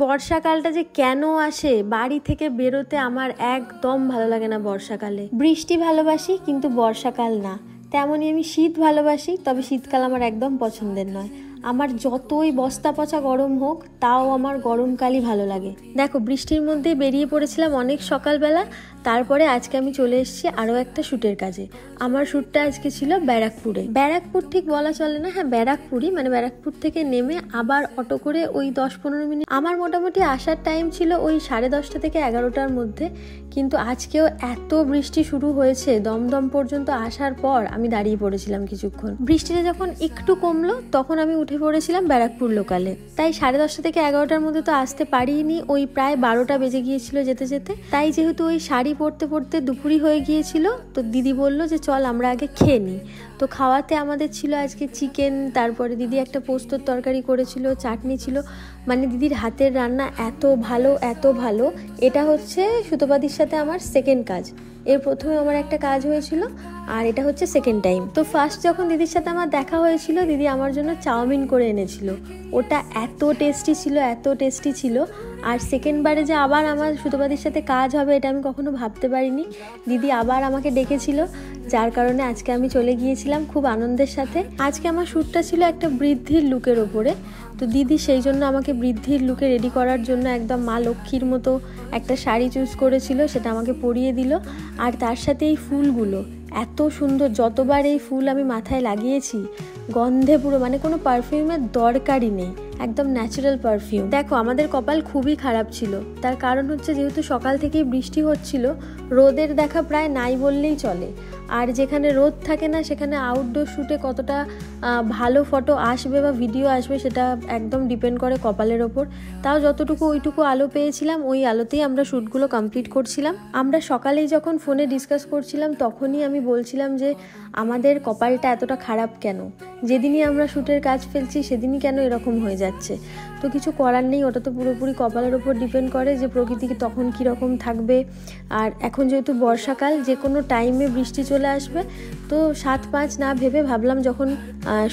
বর্ষাকালটা যে কেন আসে, বাড়ি থেকে বেরোতে আমার একদম ভালো লাগে না বর্ষাকালে। বৃষ্টি ভালোবাসি কিন্তু বর্ষাকাল না। তেমনই আমি শীত ভালোবাসি, তবে শীতকাল আমার একদম পছন্দের নয়। আমার যতই বস্তা পচা গরম হোক তাও আমার গরমকালই ভালো লাগে। দেখো, বৃষ্টির মধ্যে বেরিয়ে পড়েছিলাম অনেক সকালবেলা। তারপরে আজকে আমি চলে এসেছি আরও একটা শ্যুটের কাজে। আমার শ্যুটটা আজকে ছিল ব্যারাকপুরে। ব্যারাকপুর ঠিক বলা চলে না, হ্যাঁ ব্যারাকপুরই, মানে ব্যারাকপুর থেকে নেমে আবার অটো করে ওই 10-15 মিনিট। আমার মোটামুটি আসার টাইম ছিল ওই 10:30 থেকে 11টার মধ্যে। কিন্তু আজকেও এত বৃষ্টি শুরু হয়েছে, দমদম পর্যন্ত আসার পর আমি দাঁড়িয়ে পড়েছিলাম কিছুক্ষণ। বৃষ্টিটা যখন একটু কমলো তখন আমি উঠে পড়েছিলাম ব্যারাকপুর লোকালে। তাই 10:30 থেকে 11টার মধ্যে তো আসতে পারিনি, ওই প্রায় 12টা বেজে গিয়েছিল যেতে যেতে। তাই যেহেতু ওই শাড়ি পরতে পরতে দুপুরই হয়ে গিয়েছিল, তো দিদি বলল যে চল আমরা আগে খেয়ে নিই। তো খাওয়াতে আমাদের ছিল আজকে চিকেন, তারপরে দিদি একটা পোস্তর তরকারি করেছিল, চাটনি ছিল। মানে দিদির হাতের রান্না এত ভালো এত ভালো। এটা হচ্ছে সুতোপাদির সাথে আমার সেকেন্ড কাজ। এর প্রথমে আমার একটা কাজ হয়েছিল, আর এটা হচ্ছে সেকেন্ড টাইম। তো ফার্স্ট যখন দিদির সাথে আমার দেখা হয়েছিল, দিদি আমার জন্য চাউমিন করে এনেছিল। ওটা এত টেস্টি ছিল, এত টেস্টি ছিল। আর সেকেন্ডবারে যে আবার আমার সুতোপাদির সাথে কাজ হবে এটা আমি কখনো ভাবতে পারিনি। দিদি আবার আমাকে ডেকেছিল, যার কারণে আজকে আমি চলে গিয়েছিলাম খুব আনন্দের সাথে। আজকে আমার শ্যুটটা ছিল একটা বৃদ্ধির লুকের ওপরে। তো দিদি সেই জন্য আমাকে বৃদ্ধির লুকে রেডি করার জন্য একদম মা লক্ষ্মীর মতো একটা শাড়ি চুজ করেছিল, সেটা আমাকে পরিয়ে দিল। আর তার সাথে এই ফুলগুলো এত সুন্দর, যতবার এই ফুল আমি মাথায় লাগিয়েছি গন্ধে পুরো, মানে কোনো পারফিউমের দরকারই নেই, একদম ন্যাচারাল পারফিউম। দেখো, আমাদের কপাল খুবই খারাপ ছিল। তার কারণ হচ্ছে যেহেতু সকাল থেকেই বৃষ্টি হচ্ছিল, রোদের দেখা প্রায় নাই বললেই চলে। আর যেখানে রোদ থাকে না সেখানে আউটডোর শ্যুটে কতটা ভালো ফটো আসবে বা ভিডিও আসবে সেটা একদম ডিপেন্ড করে কপালের ওপর। তাও যতটুকু ওইটুকু আলো পেয়েছিলাম, ওই আলোতেই আমরা শ্যুটগুলো কমপ্লিট করছিলাম। আমরা সকালেই যখন ফোনে ডিসকাস করছিলাম তখনই আমি বলছিলাম যে আমাদের কপালটা এতটা খারাপ কেন, যেদিনই আমরা শ্যুটের কাজ ফেলছি সেদিনই কেন এরকম হয়ে যাচ্ছে। তো কিছু করার নেই, ওটা তো পুরোপুরি কপালের ওপর ডিপেন্ড করে যে প্রকৃতিকে তখন কীরকম থাকবে। আর এখন যেহেতু বর্ষাকাল, যে কোনো টাইমে বৃষ্টি চলে আসবে। তো 7-5 না ভেবে ভাবলাম যখন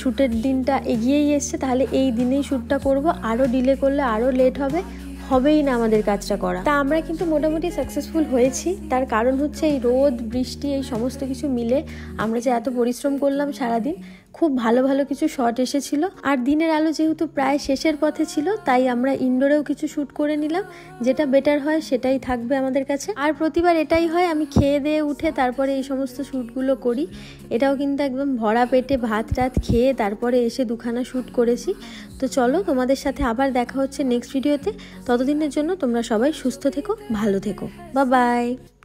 শ্যুটের দিনটা এগিয়েই এসছে তাহলে এই দিনেই শ্যুটটা করব। আরও ডিলে করলে আরও লেট হবেই না আমাদের কাজটা করা। তা আমরা কিন্তু মোটামুটি সাকসেসফুল হয়েছি। তার কারণ হচ্ছে এই রোদ বৃষ্টি এই সমস্ত কিছু মিলে আমরা যে এত পরিশ্রম করলাম সারাদিন, খুব ভালো ভালো কিছু শট এসেছিল। আর দিনের আলো যেহেতু প্রায় শেষের পথে ছিল, তাই আমরা ইনডোরেও কিছু শ্যুট করে নিলাম। যেটা বেটার হয় সেটাই থাকবে আমাদের কাছে। আর প্রতিবার এটাই হয়, আমি খেয়ে দিয়ে উঠে তারপরে এই সমস্ত শ্যুটগুলো করি। এটাও কিন্তু একদম ভরা পেটে ভাত টাত খেয়ে তারপরে এসে দুখানা শ্যুট করেছি। তো চলো, তোমাদের সাথে আবার দেখা হচ্ছে নেক্সট ভিডিওতে। ততদিনের জন্য তোমরা সবাই সুস্থ থেকো, ভালো থেকো, বাই বাই।